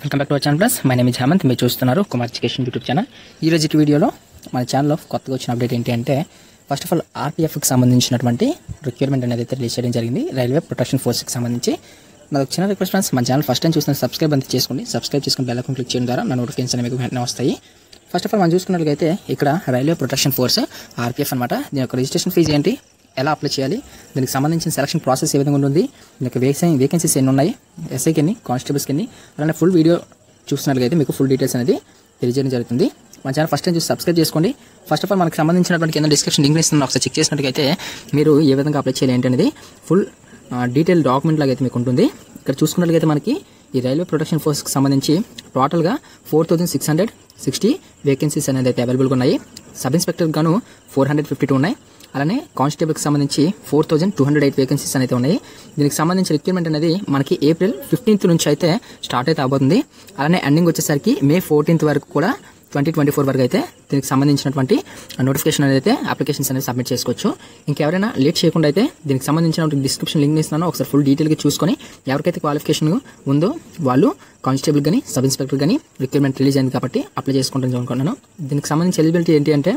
Welcome back to our channel friends. My name is Hemant. మీరు చూస్తున్నారు Kumar education YouTube channel. ఈ రోజు వీడియోలో మన ఛానల్లో కొత్తగా వచ్చిన అప్డేట్ ఏంటి అంటే, ఫస్ట్ ఆఫ్ ఆల్ ఆర్పీఎఫ్కి సంబంధించినటువంటి రిక్వైర్మెంట్ అనేది అయితే రిలీజ్ చేయడం జరిగింది. రైల్వే ప్రొటెక్షన్ ఫోర్స్కి సంబంధించి నాకు చిన్న రిక్వెస్ట్ ఫ్రెండ్స్, మన ఛానల్ ఫస్ట్ టైం చూస్తున్న సబ్స్క్రైబ్ అంతా చేసుకోండి. సబ్స్క్రైబ్ చేసుకుని బెల్ ఐకాన్ క్లిక్ చేయడం ద్వారా నా నోటిఫికేషన్స్ అనేవి మీకు వెంటనే వస్తాయి. ఫస్ట్ ఆఫ్ ఆల్ మనం చూసుకున్నట్లయితే ఇక్కడ రైల్వే ప్రొటెక్షన్ ఫోర్స్ ఆర్పీఎఫ్ అనమాట. దీని యొక్క రిజిస్ట్రేషన్ ఫీజు ఏంటి, ఎలా అప్లై చేయాలి, దీనికి సంబంధించిన సెలక్షన్ ప్రాసెస్ ఏ విధంగా ఉంటుంది, దీనికి వేకెన్సీస్ ఎన్ని ఉన్నాయి, ఎస్ఐకి ఎన్ని, కానిస్టేబుల్స్కి ఎన్ని, అలానే ఫుల్ వీడియో చూస్తున్నట్లయితే మీకు ఫుల్ డీటెయిల్స్ అనేది తెలియజేయడం జరుగుతుంది. మన ఛానల్ ఫస్ట్ టైం చూసి సబ్స్క్రైబ్ చేసుకోండి. ఫస్ట్ ఆఫ్ ఆల్ మనకు సంబంధించినటువంటి కింద డిస్క్రిప్షన్ లింక్ ఇస్తున్నాను, ఒకసారి చెక్ చేసినట్లయితే మీరు ఏ విధంగా అప్లై చేయాలి ఏంటి అనేది ఫుల్ డీటెయిల్ డాక్యుమెంట్ లాగా అయితే మీకు ఉంటుంది. ఇక్కడ చూసుకున్నట్లయితే మనకి ఈ రైల్వే ప్రొటెక్షన్ ఫోర్స్కి సంబంధించి టోటల్గా 4660 వేకెన్సీస్ అనేది అయితే అవైలబుల్గా ఉన్నాయి. సబ్ ఇన్స్పెక్టర్ గాను 452 ఉన్నాయి. అలానే కానిస్టేబుల్కి సంబంధించి 4208 వేకెన్సీస్ అయితే ఉన్నాయి. దీనికి సంబంధించిన రిక్రూట్మెంట్ అనేది మనకి April 15th నుంచి అయితే స్టార్ట్ అయితే అవబోతుంది. అలానే ఎండింగ్ వచ్చేసరికి May 14th వరకు కూడా 2024 వరకు అయితే దీనికి సంబంధించినటువంటి నోటిఫికేషన్ అనేది అయితే అప్లికేషన్స్ అనేది సబ్మిట్ చేసుకోవచ్చు. ఇంకెవరైనా లేట్ చేయకుండా అయితే దీనికి సంబంధించిన డిస్క్రిప్షన్ లింక్ ఇస్తున్నాను, ఒకసారి ఫుల్ డీటెయిల్గా చూసుకొని ఎవరికైతే క్వాలిఫికేషన్ ఉందో వాళ్ళు కానిస్టేబుల్ కానీ సబ్ ఇన్స్పెక్టర్ కానీ రిక్రూట్మెంట్ రిలీజ్ అయింది కాబట్టి అప్లై చేసుకుంటాను అనుకున్నాను. దీనికి సంబంధించి ఎలిజిబిలిటీ ఏంటి అంటే,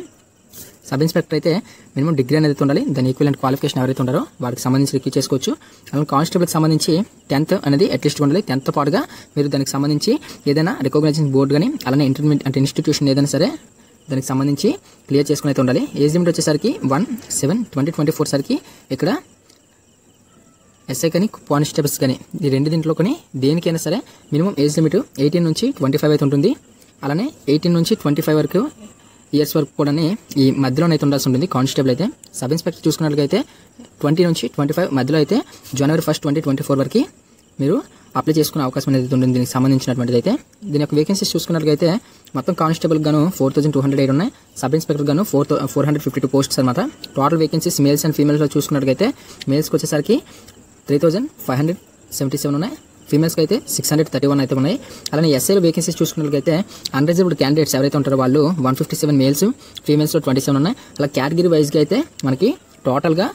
సబ్ ఇన్స్పెక్టర్ అయితే మినిమం డిగ్రీ అనేది ఉండాలి. దాని ఈక్వలెంట్ క్వాలిఫికేషన్ ఎవరైతే ఉంటారో వారికి సంబంధించి రిక్రూట్ చేసుకోవచ్చు. అలాగే కానిస్టేబుల్కి సంబంధించి 10th అనేది అట్లీస్ట్ ఉండాలి. 10th పాటుగా మీరు దానికి సంబంధించి ఏదైనా రికగ్నైజేషన్ బోర్డు కానీ అలానే ఇంటర్మీడియట్ అంటే ఇన్స్టిట్యూషన్ ఏదైనా సరే దానికి సంబంధించి క్లియర్ చేసుకుని అయితే ఉండాలి. ఏజ్ లిమిట్ వచ్చేసరికి 1/7/2024 సరికి ఇక్కడ ఎస్ఐ కానీ కానిస్టేబుల్స్ కానీ ఈ రెండు దీంట్లో కానీ దేనికైనా సరే మినిమం ఏజ్ లిమిట్ 18 నుంచి 25 అయితే ఉంటుంది. అలానే 18 నుంచి 25 వరకు ఇయర్స్ వరకు కూడా ఈ మధ్యలోనైతే ఉండాల్సి ఉంటుంది కానిస్టేబుల్ అయితే. సబ్ ఇన్స్పెక్టర్ చూసుకున్నట్లయితే 20 నుంచి 25 మధ్యలో అయితే January 1st 2024 వరకు మీరు అప్లై చేసుకునే అవకాశం అనేది ఉంటుంది దీనికి సంబంధించినటువంటిది అయితే. దీని యొక్క వేకెన్సీస్ చూసుకున్నట్లయితే మొత్తం కానిస్టేబుల్ గాను 4208 ఉన్నాయి. సబ్ ఇన్స్పెక్టర్ గాను 452 పోస్ట్స్ అనమాట. టోటల్ వేకెన్సీస్ మేల్స్ అండ్ ఫీమేల్స్లో చూసుకున్నట్లయితే మేల్స్కి వచ్చేసరికి 3577 ఉన్నాయి. ఫీమేల్స్కి అయితే 631 అయితే ఉన్నాయి. అలానే ఎస్ఐలో వేకెన్సీస్ చూసుకున్నట్లయితే అన్రిజర్వ్డ్ క్యాండిడేట్స్ ఎవరైతే ఉంటారో వాళ్ళు 157 మేల్స్, ఫీమేల్స్లో 27 ఉన్నాయి. అలా కేటగిరీ వైజ్గా అయితే మనకి టోటల్గా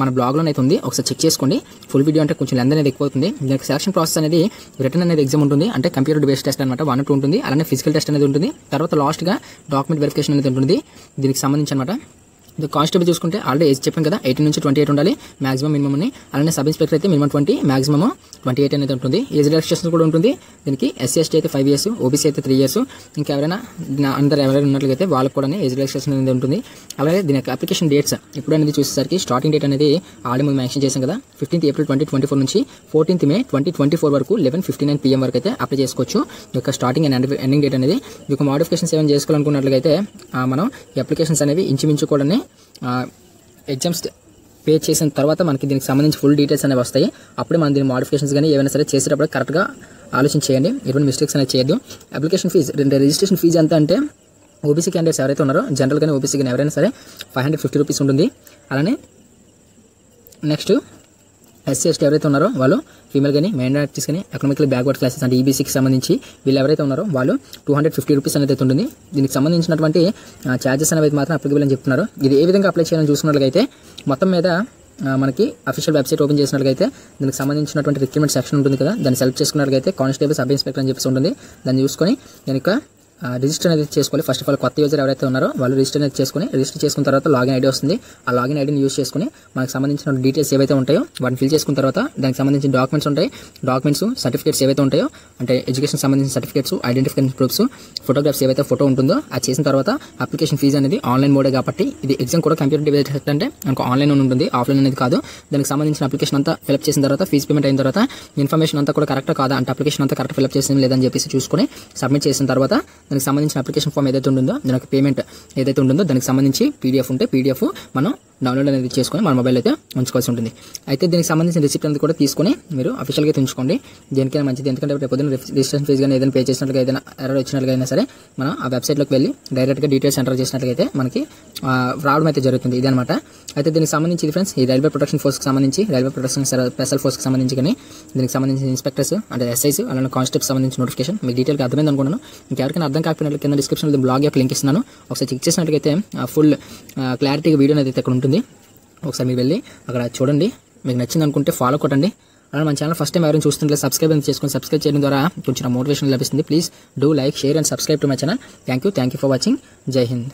మన బ్లాగ్లోనే అయితే ఉంది, ఒకసారి చెక్ చేసుకోండి. ఫుల్ వీడియో అంటే కొంచెం లెంత్ అనేది ఎక్కువ అవుతుంది. దీనికి సెలక్షన్ ప్రాసెస్ అనేది రిటర్న్ అనేది ఎగ్జామ్ ఉంటుంది, అంటే కంప్యూటర్ బేస్డ్ టెస్ట్ అనమాట 1 2 ఉంటుంది. అలానే ఫిజికల్ టెస్ట్ అనేది ఉంటుంది. తర్వాత లాస్ట్గా డాక్యుమెంట్ వెరిఫికేషన్ అనేది ఉంటుంది దీనికి సంబంధించి అనమాట. కానిస్టేబుల్ చూసుకుంటే ఆల్రెడీ ఏజ్ చెప్పాను కదా, 18 నుంచి 28 ఉండాలి మాక్సిమం మినిమం అని. అలానే సబ్ ఇన్స్పెక్టర్ అయితే మినిమం 20 మాక్సిమం 28 అనేది ఉంటుంది. ఏజ్ రిలాక్సేషన్ కూడా ఉంటుంది దీనికి. SC ST అయితే 5 years, OBC అయితే 3 years. ఇంకెవరైనా అందరు ఎవరైనా ఉన్నట్లయితే వాళ్ళకి కూడా ఏజ్ రిలాక్సేషన్ అనేది ఉంటుంది. అలాగే దీని యొక్క అప్లికేషన్ డేట్స్ ఇప్పుడు అనేది చూసేసరికి స్టార్టింగ్ డేట్ అనేది ఆల్రెడీ ముందు మెన్షన్ చేశాం కదా, 15th April 2024 నుంచి 14th May 2024 వరకు 11:59 PM వరకు అయితే అప్లై చేసుకోవచ్చు. ఈ యొక్క స్టార్టింగ్ అండ్ ఎండింగ్ డేట్ అనేది ఈ యొక్క మోడిఫికేషన్స్ ఏమైనా చేసుకోవాలనుకున్నట్లయితే మనం ఈ అప్లికేషన్స్ అనేవి ఇంచుమించు కూడా ఎగ్జామ్స్ పే చేసిన తర్వాత మనకి దీనికి సంబంధించి ఫుల్ డీటెయిల్స్ అనేవి వస్తాయి. అప్పుడే మనం దీని మోడిఫికేషన్స్ కానీ ఏమైనా సరే చేసేటప్పుడు కరెక్ట్గా ఆలోచించేయండి, ఎటువంటి మిస్టేక్స్ అనేది చేయొద్దు. అప్లికేషన్ ఫీజు రిజిస్ట్రేషన్ ఫీజు ఎంత అంటే, ఓబీసీ క్యాండిడేట్స్ ఎవరైతే ఉన్నారో జనరల్ కానీ ఓబీసీ కానీ ఎవరైనా సరే 550 రూపీస్ ఉంటుంది. అలానే నెక్స్ట్ SC ST ఎవరైతే ఉన్నారో వాళ్ళు ఫీమేల్ కానీ మైనారిటీస్ కానీ ఎకనామికల్ బ్యాక్వర్డ్ క్లాసెస్ అంటే EBCకి సంబంధించి వీళ్ళు ఎవరైతే ఉన్నారో వాళ్ళు 250 రూపీస్ అనేది ఉంటుంది. దీనికి సంబంధించినటువంటి ఛార్జెస్ అనేవి మాత్రం అప్లికబుల్ అని చెప్తున్నారు. ఇది ఏ విధంగా అప్లై చేయాలని చూసుకున్నట్లయితే మొత్తం మీద మనకి అఫీషియల్ వెబ్సైట్ ఓపెన్ చేసినట్లయితే దీనికి సంబంధించినటువంటి రిక్రూట్మెంట్ సెక్షన్ ఉంటుంది కదా, దాన్ని సెలెక్ట్ చేసుకున్నట్లయితే కానిస్టేబుల్ సబ్ ఇన్స్పెక్టర్ అని చెప్పేసి ఉంటుంది. దాన్ని చూసుకొని దానికి రిజిస్టర్ అనేది చేసుకోవాలి. ఫస్ట్ ఆఫ్ ఆల్ కొత్త యూజర్ ఎవరైతే ఉన్నారో వాళ్ళు రిజిస్టర్ అనేది రిజిస్టర్ చేసుకున్న తర్వాత లాగిన్ ఐడి వస్తుంది. ఆ లాగిన్ ఐడిని యూజ్ చేసుకుని మనకు సంబంధించిన డీటెయిల్స్ ఏవైతే ఉంటాయో వాటిని ఫిల్ చేసుకున్న తర్వాత దానికి సంబంధించిన డాక్యుమెంట్స్ ఉంటాయి. డాక్యుమెంట్స్ సర్టిఫికేట్స్ ఏవైతే ఉంటాయో అంటే ఎడ్యుకేషన్ సంబంధించిన సర్టిఫికేట్స్, ఐడెంటిఫికేషన్ ప్రూఫ్స్, ఫోటోగ్రాఫ్స్ ఏవైతే ఫోటో ఉంటుందో అది చేసిన తర్వాత అప్లికేషన్ ఫీజు అనేది ఆన్లైన్ మోడే కాబట్టి ఇది ఎగ్జామ్ కూడా కంప్యూటర్ బేస్డ్ అంటే మనకు ఆన్లైన్ ఉంటుంది, ఆఫ్లైన్ అనేది కాదు. దానికి సంబంధించిన అప్లికేషన్ అంతా ఫిల్అప్ చేసిన తర్వాత ఫీజు పేమెంట్ అయిన తర్వాత ఇన్ఫర్మేషన్ అంతా కూడా కరెక్టా కాదా అంటే అప్లికేషన్ అంతా కరెక్ట్ ఫిల్అప్ చేసింది లేదని చెప్పేసి చూసుకొని సబ్మిట్ చేసిన తర్వాత దానికి సంబంధించిన అప్లికేషన్ ఫామ్ ఏదైతే ఉంటుందో దానికి పేమెంట్ ఏదైతే ఉంటుందో దానికి సంబంధించి PDF ఉంటే PDF మనం డౌన్లోడ్ అనేది చేసుకొని మన మొబైల్ అయితే ఉంచుకోవాల్సి ఉంటుంది. అయితే దీనికి సంబంధించిన రిసిప్ట్ అనేది కూడా తీసుకొని మీరు అఫీషియల్గా అయితే ఉంచుకోండి, దేనికైనా మంచిది. ఎందుకంటే రేపు పొద్దున్న రిజిస్ట్రేషన్ ఫీజు కానీ ఏదైనా పే చేసినట్లుగా ఏదైనా ఎర్రర్ వచ్చినట్లుగా అయినా సరే మనం ఆ వెబ్సైట్లోకి వెళ్ళి డైరెక్ట్గా డీటెయిల్స్ ఎంటర్ చేసినట్లయితే మనకి రావడం అయితే జరుగుతుంది. ఇది అనమాట. అయితే దీనికి సంబంధించి ఫ్రెండ్స్ ఈ రైల్వే ప్రొటెక్షన్ ఫోర్స్కి సంబంధించి రైల్వే ప్రొటెక్షన్ స్పెషల్ ఫోర్స్కి సంబంధించి కానీ దీనికి సంబంధించిన ఇన్స్పెక్టర్స్ అంటే SIs అలానే కానిస్టేబుల్స్ సంబంధించిన నోటిఫికేషన్ మీకు డీటెయిల్గా అర్థమైంది అనుకున్నాను. ఇంకెవరికైనా అర్థం కాకపోయినట్లు కింద డిస్క్రిప్షన్లో బ్లాగ్ యొక్క లింక్ ఇస్తున్నాను, ఒకసారి చెక్ చేసినట్లయితే ఫుల్ క్లారిటీగా వీడియో అనేది ఇక్కడ ఉంటుంది. ఒకసారి మీరు వెళ్ళి అక్కడ చూడండి, మీకు నచ్చింది అనుకుంటే ఫాలో కొట్టండి. అలా మన ఛానల్ ఫస్ట్ టైం ఎవరైనా చూస్తుంటే సబ్స్క్రైబ్ చేసుకొని సబ్స్క్రైబ్ చేయడం ద్వారా కొంచెం మోటివేషన్ లభిస్తుంది. Please do like, share and subscribe to my channel. Thank you for watching. జై హింద్.